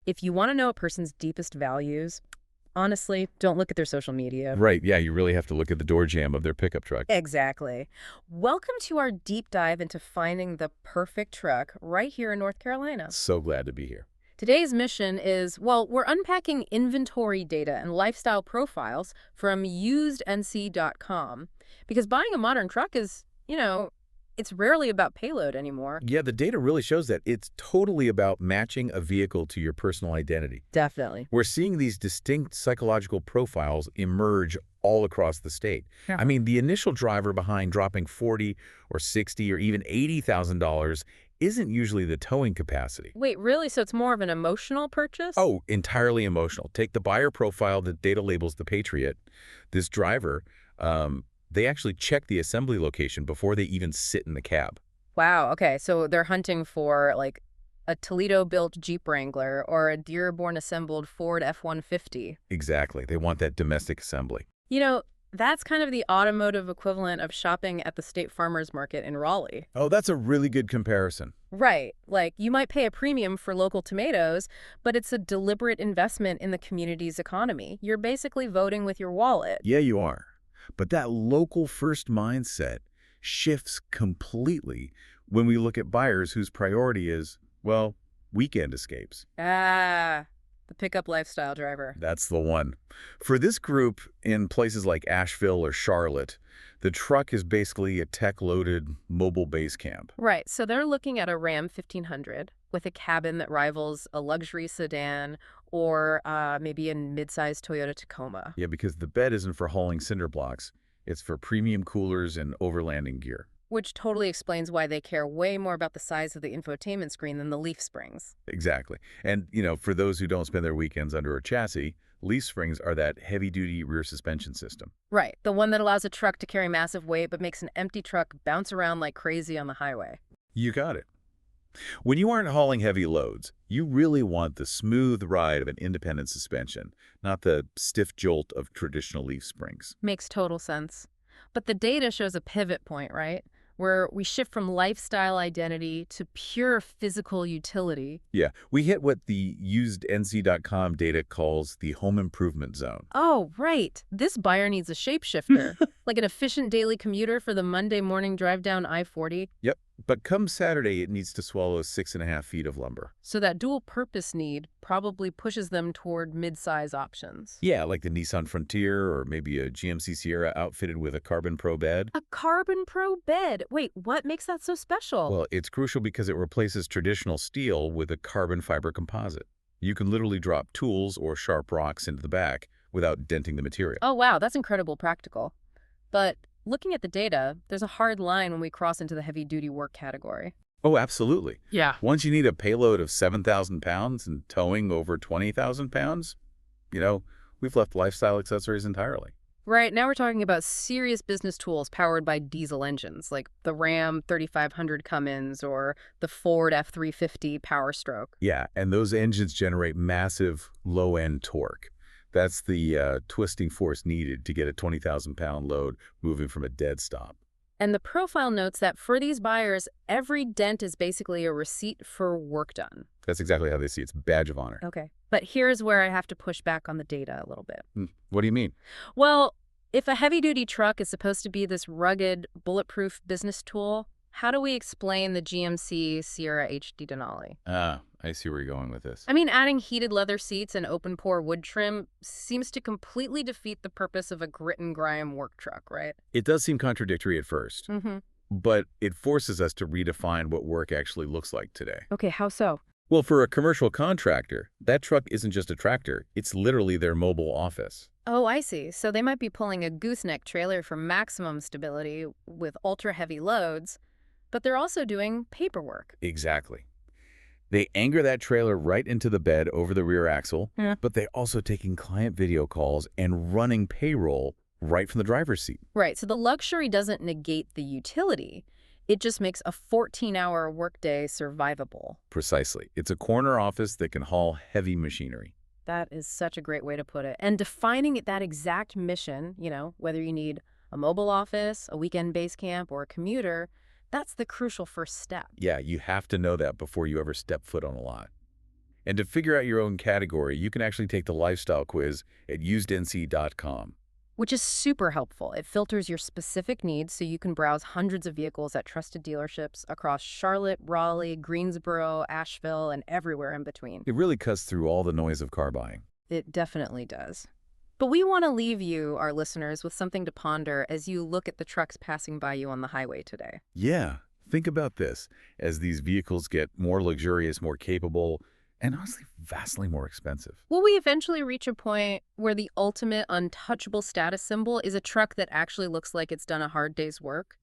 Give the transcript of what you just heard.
If you want to know a person's deepest values, honestly, don't look at their social media. Right, yeah, you really have to look at the door jamb of their pickup truck. Exactly. Welcome to our deep dive into finding the perfect truck right here in North Carolina. So glad to be here. Today's mission is, well, we're unpacking inventory data and lifestyle profiles from usednc.com because buying a modern truck is, it's rarely about payload anymore. Yeah, the data really shows that it's totally about matching a vehicle to your personal identity. Definitely. We're seeing these distinct psychological profiles emerge all across the state. Yeah. I mean, the initial driver behind dropping $40 or $60 or even $80,000 isn't usually the towing capacity. Wait, really? So it's more of an emotional purchase? Oh, entirely emotional. Take the buyer profile that data labels the Patriot. This driver, they actually check the assembly location before they even sit in the cab. Wow. Okay. So they're hunting for like a Toledo-built Jeep Wrangler or a Dearborn-assembled Ford F-150. Exactly. They want that domestic assembly. That's kind of the automotive equivalent of shopping at the State Farmers Market in Raleigh. Oh, that's a really good comparison. Right. Like, you might pay a premium for local tomatoes, but it's a deliberate investment in the community's economy. You're basically voting with your wallet. Yeah, you are. But that local first mindset shifts completely when we look at buyers whose priority is, well, weekend escapes. Ah, the pickup lifestyle driver. That's the one. For this group in places like Asheville or Charlotte, the truck is basically a tech-loaded mobile base camp. Right. So they're looking at a Ram 1500 with a cabin that rivals a luxury sedan or maybe a mid-sized Toyota Tacoma. Yeah, because the bed isn't for hauling cinder blocks. It's for premium coolers and overlanding gear. Which totally explains why they care way more about the size of the infotainment screen than the leaf springs. Exactly. And, for those who don't spend their weekends under a chassis, leaf springs are that heavy-duty rear suspension system. Right, the one that allows a truck to carry massive weight but makes an empty truck bounce around like crazy on the highway. You got it. When you aren't hauling heavy loads, you really want the smooth ride of an independent suspension, not the stiff jolt of traditional leaf springs. Makes total sense. But the data shows a pivot point, right? Where we shift from lifestyle identity to pure physical utility. Yeah, we hit what the usednc.com data calls the home improvement zone. Oh, right. This buyer needs a shapeshifter, like an efficient daily commuter for the Monday morning drive down I-40. Yep, but come Saturday, it needs to swallow 6.5 feet of lumber. So that dual-purpose need probably pushes them toward mid-size options. Yeah, like the Nissan Frontier or maybe a GMC Sierra outfitted with a Carbon Pro bed. A Carbon Pro bed? Wait, what makes that so special? Well, it's crucial because it replaces traditional steel with a carbon fiber composite. You can literally drop tools or sharp rocks into the back without denting the material. Oh, wow, that's incredible practical. But looking at the data, there's a hard line when we cross into the heavy-duty work category. Oh, absolutely. Yeah. Once you need a payload of 7,000 pounds and towing over 20,000 pounds, we've left lifestyle accessories entirely. Right, now we're talking about serious business tools powered by diesel engines, like the Ram 3500 Cummins or the Ford F350 Power Stroke. Yeah, and those engines generate massive low-end torque. That's the twisting force needed to get a 20,000-pound load moving from a dead stop. And the profile notes that for these buyers, every dent is basically a receipt for work done. That's exactly how they see it. It's a badge of honor. Okay. But here's where I have to push back on the data a little bit. What do you mean? Well, if a heavy-duty truck is supposed to be this rugged, bulletproof business tool, how do we explain the GMC Sierra HD Denali? I see where you're going with this. I mean, adding heated leather seats and open-pore wood trim seems to completely defeat the purpose of a grit-and-grime work truck, right? It does seem contradictory at first, Mm-hmm. but it forces us to redefine what work actually looks like today. Okay, how so? Well, for a commercial contractor, that truck isn't just a tractor. It's literally their mobile office. Oh, I see. So they might be pulling a gooseneck trailer for maximum stability with ultra-heavy loads, but they're also doing paperwork. Exactly. They anchor that trailer right into the bed over the rear axle, but they're also taking client video calls and running payroll right from the driver's seat. Right, so the luxury doesn't negate the utility. It just makes a 14-hour workday survivable. Precisely. It's a corner office that can haul heavy machinery. That is such a great way to put it. And defining that exact mission, whether you need a mobile office, a weekend base camp, or a commuter, that's the crucial first step. Yeah, you have to know that before you ever step foot on a lot. And to figure out your own category, you can actually take the lifestyle quiz at usednc.com. Which is super helpful. It filters your specific needs so you can browse hundreds of vehicles at trusted dealerships across Charlotte, Raleigh, Greensboro, Asheville, and everywhere in between. It really cuts through all the noise of car buying. It definitely does. But we want to leave you, our listeners, with something to ponder as you look at the trucks passing by you on the highway today. Yeah, think about this. As these vehicles get more luxurious, more capable, and honestly vastly more expensive. Will we eventually reach a point where the ultimate untouchable status symbol is a truck that actually looks like it's done a hard day's work?